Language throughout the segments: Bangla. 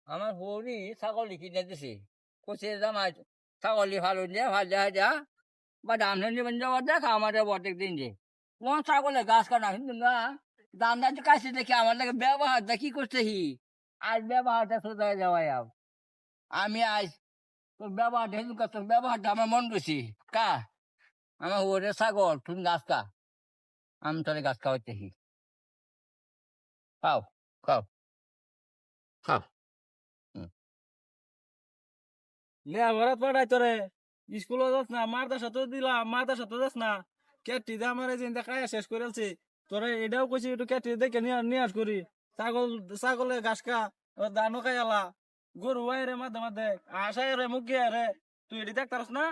আমার বউনি ছাগল কিনে দিছে কচে জামাই ছাগলি ভালো দিয়ে ভাজা ভাজা বা দাম নিবেন যাওয়ার দেখা আমাদের প্রত্যেক দিন যে কোন ছাগলে গাছ কাটা কিন্তু না দাম দাঁড়িয়ে কাছে দেখে আমার লাগে ব্যবহারটা কি করতেছি আজ ব্যবহারটা সোজা যাওয়াই আমি আজ তোর ব্যবহারটা হিন্দু তোর ব্যবহারটা আমার মন করছি কা আমার ওরে ছাগল তুমি গাছ কা আমি তোরে গাছ খাওয়াইতেছি খাও খাও খাও লেখাপড়া পড়াই তোরে স্কুলে যাস না মাদ্রাসা তো দিলাম মাদ্রাসা তো যাস না ক্যাটি দে আমার এই যে খায়া শেষ করেছে তোরে এটাও কইছি একটু ক্যাটি দেখে নিয়ে আস করি ছাগলে ঘাস খা ধানও খাই আলা গরু রে মাঝে মাঝে আশায় রে মুখ গিয়ে রে তুই এটি দেখতারস না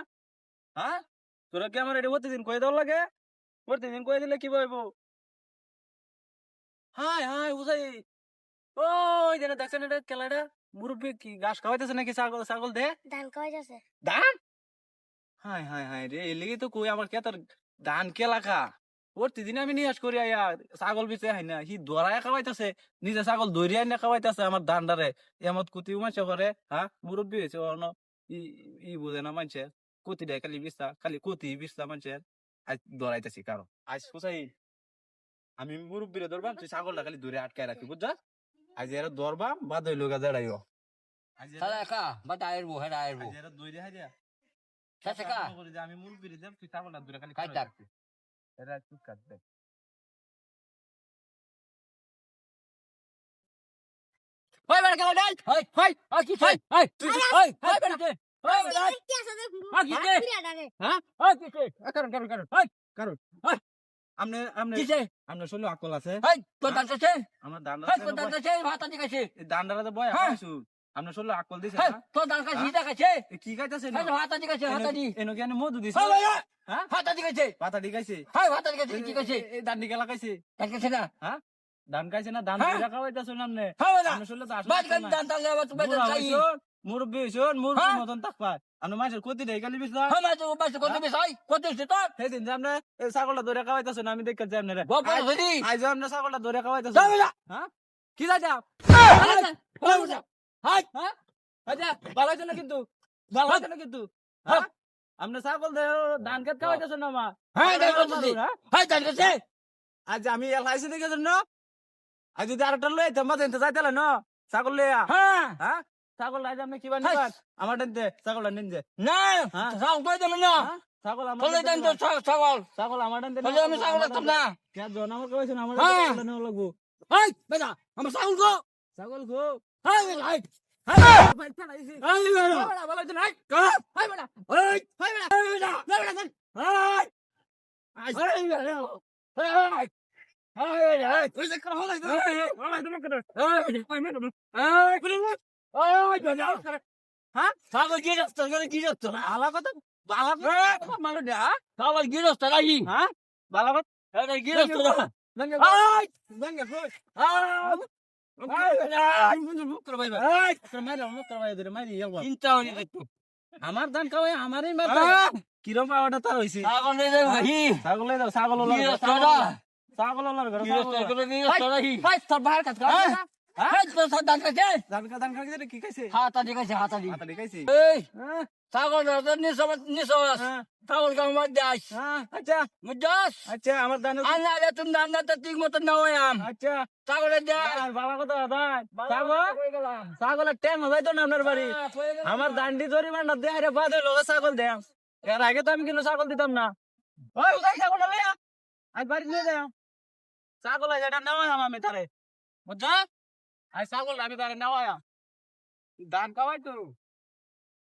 হ্যাঁ তোরা কি আমার এটি প্রতিদিন কয়ে দেওয়ার লাগে প্রতিদিন কয়ে দিলে কি বইব হাই হাই বুঝাই ওই যেন দেখছেন এটা খেলাটা মুরব্বী কি ঘাস খাওয়াইতেছে নাকি ছাগল ছাগল দে ধান খাওয়াইতেছে ধান হাই হাই হাই রে এর লেগে তো কই আমার কে তোর ধান কেলা খা প্রতিদিন আমি নিয়ে আস করি আয়া ছাগল বিচে হাই না হি দরায় খাওয়াইতেছে নিজে ছাগল দরিয়া না খাওয়াইতেছে আমার ধানটারে এমত কুতি মানছে করে হ্যাঁ মুরব্বী হয়েছে অন্য ই ই বুঝে না মানছে কুতি দেয় খালি বিস্তা খালি কুতি বিস্তা মানছে আজ দরাইতেছি কারো আজ কোথায় আমি মুরব্বীরে ধরবাম তুই ছাগলটা খালি দূরে আটকায় রাখি বুঝছা আজ এরা ধরবাম বাদ হইল গা দাঁড়াইও আজ তাহলে কা বা ডায়ের বউ হ্যাঁ ডায়ের বউ এরা দই দেখা যায় শেষে কা আমি মুরব্বীরে দেব তুই ছাগলটা দূরে খালি খাই থাকবি এরা চুপ কাটবে হয় বেটা কেন ডাল হয় হয় হয় কি হয় হয় হয় হয় বেটা হয় বেটা কি আছে রে হ্যাঁ কি রে বিরাডারে হ্যাঁ হয় কি রে কারণ কারণ কারণ হয় কারণ হয় আমনে আমনে কি রে আমনে শুনলো আকল আছে হয় তোর দাঁত আছে আমার দান্ডা হয় তোর দাঁত আছে ভাত আছে কাছে দান্ডারাতে বয় হ্যাঁ। আইছু আমনে শুনলো আকল দিছে হয় না তোর দাঁত কাছে হিটা কাছে কি খাইতাছে হয় ভাত আছে কাছে ভাত আছে এনো কেন মধু দিছে হয় ভাই হ্যাঁ ভাত আছে কাছে পাতা দিকাইছে হয় ভাত আছে কাছে কি কাছে এই দান্ডি গেলা খাইছে দাঁত কাছে না হ্যাঁ ধান খাইছে না ধান হ্যাঁ। দইরা খাওয়াইতাছ নামনে হয় বেটা আমনে শুনলো তো বাদ আসলে গান দাঁত তালে আবার তুমি দাঁত চাই মুরব্বী হইছুন মুরব্বী হ্যাঁ। মতন থাকবা আমনে মাছের কতি দেই খালি বিছনা হয় মা তো বাস কত বেশ হয় কত সে তোর সেদিন যে আমনে এই ছাগলটা ধরে খাওয়াইতাছ না আমি দেখে যাই আমনে রে বাবা ধরি আইজ আমনে ছাগলটা ধরে খাওয়াইতাছ যাবে না হ্যাঁ কি যাইতা হয় বেটা হাই হ্যাঁ আচ্ছা ভালো হইছে না কিন্তু ভালো হইছে না কিন্তু হ্যাঁ আমনে ছাগল দে ধান খেত খাওয়াইতাছ না মা হ্যাঁ দাঁত কাছে হয় দাঁত কাছে আজ আমি এলাইছি দেখে না আজ যদি আরেকটা লই তো মাঝে যাইতে না ছাগল লইয়া হ্যাঁ হ্যাঁ ছাগল আজ আপনি কিবা নিবেন আমার টানতে ছাগলটা নিন যে না হ্যাঁ। সাউন্ড কই দেন না হ্যাঁ? ছাগল আমার চলে দেন তো ছাগল ছাগল আমার টানতে চলে আমি ছাগল রাখতাম না কে জন আমার কইছ না আমার হ্যাঁ। ছাগলটা নেওয়া লাগবো হয় বেটা আমার সাউন্ড গো ছাগল গো হয় বেটা হয় ভাই চালাইছি হয় বেটা বড় ভালো হইছে নাই কা হাই বড় হয় হাই বড় হয় বেটা না বড় দেন হয় আজ হয় বেটা হয় হয় বেটা হয় ওই যে করা হলাই তো হলাই তো করে হয় ম্যাডাম হয় হয় বেটা হ্যাঁ ছাগল কি রাস্তা করে কি রাস্তা না বালা কথা বালা মালো দে ছাগল কি রাস্তা নাই হ্যাঁ বালা কথা এটা কি রাস্তা না দেন হয় দেন কই হয় বেটা মুখ করে ভাই হয় তোর মাইরা মুখ করে ভাই ধরে মাইরি ইয়াল চিন্তা হইনি দেখতো আমার ধান খাওয়াই আমারই মার কিরম পাওয়াটা তার হইছে ছাগল নিয়ে যাই ভাই ছাগল দাও ছাগল কি রাস্তা না ছাগল ঘরে কি রাস্তা করে কি রাস্তা নাই ভাই তোর বাহার কাজ কর হ্যাঁ হ্যাঁ তোর দাঁত কাছে ধান খাইছে কি খাইছে হাতা দিকাছে হাতা দি হাতা খাইছে এই হ্যাঁ ছাগল নিস হ্যাঁ ছাগল কাম মাদ্দাস হ্যাঁ আচ্ছা মুদাস আচ্ছা আমার ধান আনা রে তুমি দান্দা তো ঠিক মতো না হইয়াম আচ্ছা ছাগলের দে বাবা কথা দান ছাগল ছাগলের টাইম হবে তো না আপনার বাড়ি আমার দান্ডি ধরি মান্ডা দে আরে বাদ হইলো ছাগল দে এর আগে তো আমি কিন্তু ছাগল দিতাম না ওই উদাই ছাগলটা লইয়া আজ বাড়ি নিয়ে যাও ছাগল যেটা নেওয়া আমি তারে বুঝছা আজ ছাগল আমি তারে নেওয়া ধান খাওয়াই তো